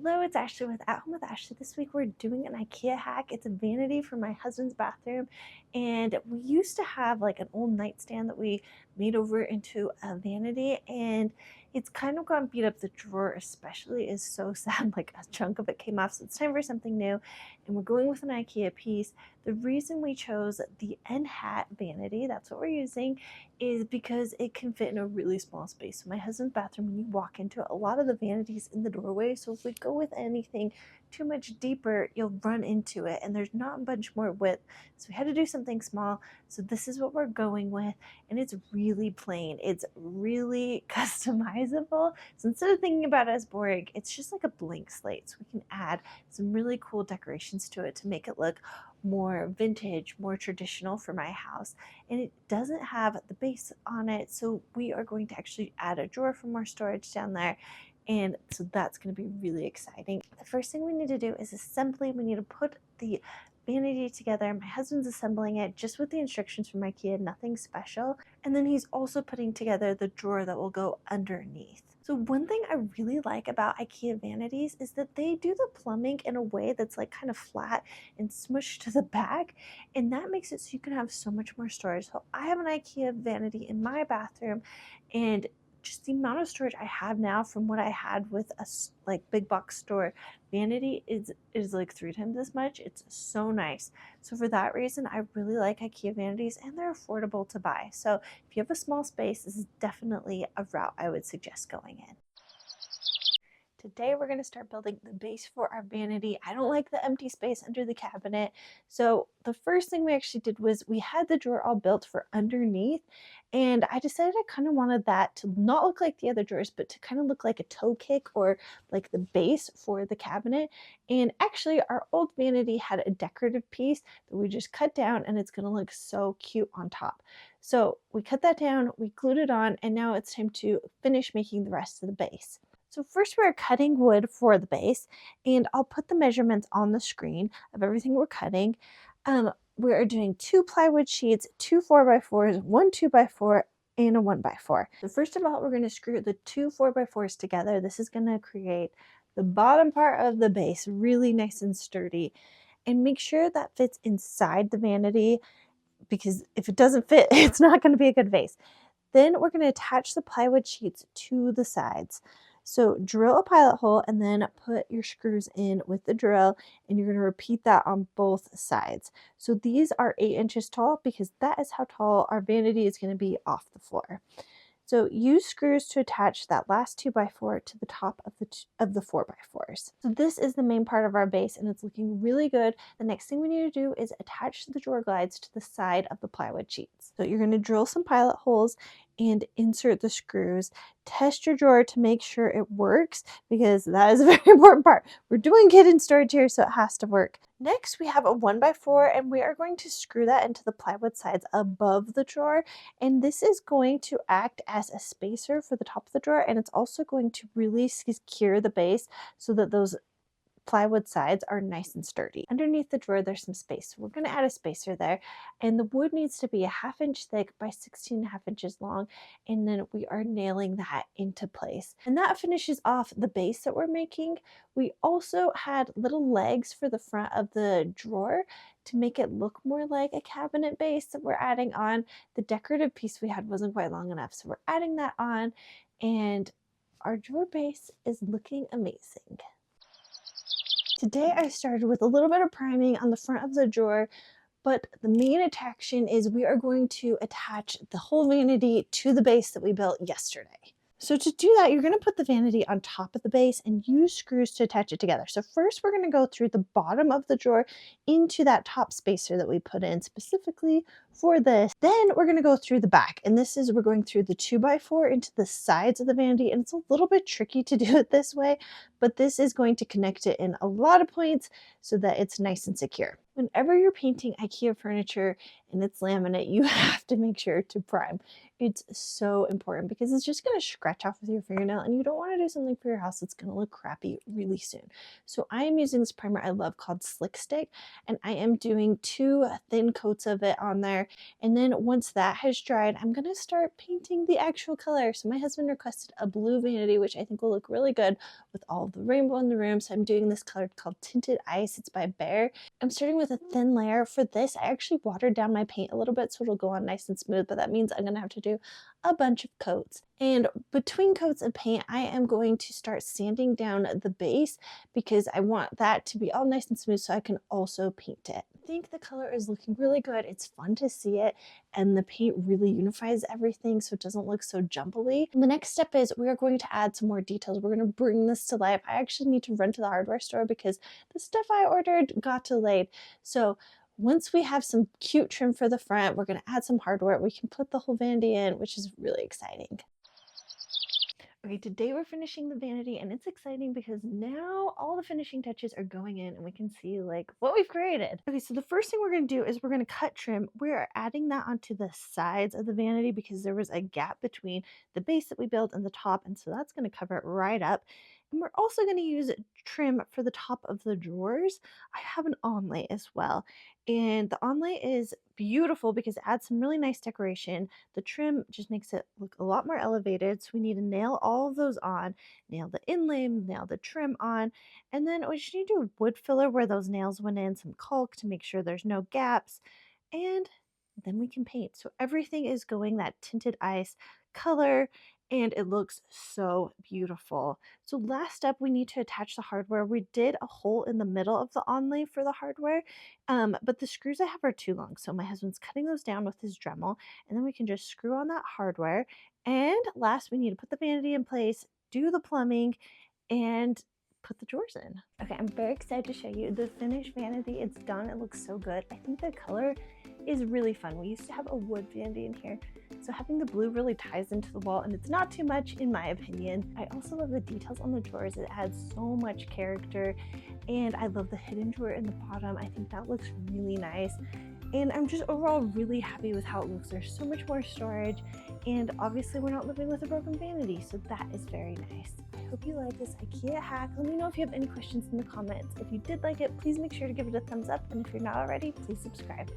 Hello, it's Ashley with At Home with Ashley. This week we're doing an Ikea hack. It's a vanity for my husband's bathroom, and we used to have like an old nightstand that we made over into a vanity, and it's kind of gone beat up. The drawer especially is so sad, like a chunk of it came off, so it's time for something new, and we're going with an Ikea piece. The reason we chose the Enhet vanity, that's what we're using, is because it can fit in a really small space. So my husband's bathroom, when you walk into it, a lot of the vanities in the doorway, so if we go with anything too much deeper, you'll run into it, and there's not much more width, so we had to do something small. So this is what we're going with, and it's really plain. It's really customizable, so instead of thinking about it as boring, it's just like a blank slate, so we can add some really cool decorations to it to make it look more vintage, more traditional for my house. And it doesn't have the base on it, so we are going to actually add a drawer for more storage down there, and so that's going to be really exciting. The first thing we need to do is assembly. We need to put the vanity together. My husband's assembling it just with the instructions from IKEA, nothing special, and then he's also putting together the drawer that will go underneath. So one thing I really like about IKEA vanities is that they do the plumbing in a way that's like kind of flat and smushed to the back, and that makes it so you can have so much more storage. So I have an IKEA vanity in my bathroom, and just the amount of storage I have now from what I had with a like big box store vanity is like 3 times as much. It's so nice. So for that reason, I really like IKEA vanities, and they're affordable to buy. So if you have a small space, this is definitely a route I would suggest going in. Today we're going to start building the base for our vanity. I don't like the empty space under the cabinet, so the first thing we actually did was we had the drawer all built for underneath, and I decided I kind of wanted that to not look like the other drawers, but to kind of look like a toe kick or like the base for the cabinet. And actually our old vanity had a decorative piece that we just cut down, and it's going to look so cute on top. So we cut that down, we glued it on, and now it's time to finish making the rest of the base. So first we're cutting wood for the base, and I'll put the measurements on the screen of everything we're cutting. We are doing 2 plywood sheets, 2 4x4s, 1 2x4, and a 1x4. So first of all, we're going to screw the 2 4x4s together. This is going to create the bottom part of the base really nice and sturdy, and make sure that fits inside the vanity, because if it doesn't fit, it's not going to be a good vase. Then we're going to attach the plywood sheets to the sides. So drill a pilot hole and then put your screws in with the drill, and you're going to repeat that on both sides. So these are 8 inches tall, because that is how tall our vanity is going to be off the floor. So use screws to attach that last 2x4 to the top of the 4x4s. So this is the main part of our base, and it's looking really good. The next thing we need to do is attach the drawer glides to the side of the plywood sheets. So you're going to drill some pilot holes and insert the screws. Test your drawer to make sure it works, because that is a very important part. We're doing hidden storage here, so it has to work. Next, we have a 1x4, and we are going to screw that into the plywood sides above the drawer, and this is going to act as a spacer for the top of the drawer, and it's also going to really secure the base so that those plywood sides are nice and sturdy. Underneath the drawer, there's some space. So we're going to add a spacer there, and the wood needs to be a 1/2 inch thick by 16.5 inches long, and then we are nailing that into place. And that finishes off the base that we're making. We also had little legs for the front of the drawer to make it look more like a cabinet base that we're adding on. The decorative piece we had wasn't quite long enough, so we're adding that on, and our drawer base is looking amazing. Today I started with a little bit of priming on the front of the drawer, but the main attraction is we are going to attach the whole vanity to the base that we built yesterday. So to do that, you're going to put the vanity on top of the base and use screws to attach it together. So first we're going to go through the bottom of the drawer into that top spacer that we put in specifically for this. Then we're going to go through the back, and we're going through the 2x4 into the sides of the vanity, and it's a little bit tricky to do it this way, but this is going to connect it in a lot of points so that it's nice and secure. Whenever you're painting IKEA furniture and it's laminate, you have to make sure to prime. It's so important because it's just going to scratch off with your fingernail, and you don't want to do something for your house that's going to look crappy really soon. So I am using this primer I love called Slick Stick, and I am doing 2 thin coats of it on there. And then once that has dried, I'm going to start painting the actual color. So my husband requested a blue vanity, which I think will look really good with all of the rainbow in the room. So I'm doing this color called Tinted Ice. It's by Behr. I'm starting with a thin layer. For this, I actually watered down my paint a little bit so it'll go on nice and smooth, but that means I'm gonna have to do a bunch of coats. And between coats of paint, I am going to start sanding down the base because I want that to be all nice and smooth so I can also paint it. I think the color is looking really good. It's fun to see it, and the paint really unifies everything so it doesn't look so jumbly. And the next step is we are going to add some more details. We're going to bring this to life. I actually need to run to the hardware store because the stuff I ordered got delayed. So once we have some cute trim for the front, we're going to add some hardware. We can put the whole vanity in, which is really exciting. Okay, today we're finishing the vanity, and it's exciting because now all the finishing touches are going in and we can see like what we've created. Okay, so the first thing we're going to do is we're going to cut trim. We're adding that onto the sides of the vanity because there was a gap between the base that we built and the top, and so that's going to cover it right up. And we're also going to use trim for the top of the drawers. I have an onlay as well, and the onlay is beautiful because it adds some really nice decoration. The trim just makes it look a lot more elevated, so we need to nail all of those on, nail the inlay, nail the trim on, and then we just need to do a wood filler where those nails went in, some caulk to make sure there's no gaps, and then we can paint. So everything is going that tinted ice color, and it looks so beautiful. So last up, we need to attach the hardware. We did a hole in the middle of the onlay for the hardware, but the screws I have are too long. So my husband's cutting those down with his Dremel, and then we can just screw on that hardware. And last, we need to put the vanity in place, do the plumbing, and put the drawers in. Okay, I'm very excited to show you the finished vanity. It's done. It looks so good. I think the color is really fun. We used to have a wood vanity in here, so having the blue really ties into the wall, and it's not too much in my opinion. I also love the details on the drawers. It adds so much character, and I love the hidden drawer in the bottom. I think that looks really nice, and I'm just overall really happy with how it looks. There's so much more storage, and obviously we're not living with a broken vanity, so that is very nice. I hope you like this IKEA hack. Let me know if you have any questions in the comments. If you did like it, please make sure to give it a thumbs up, and if you're not already, please subscribe.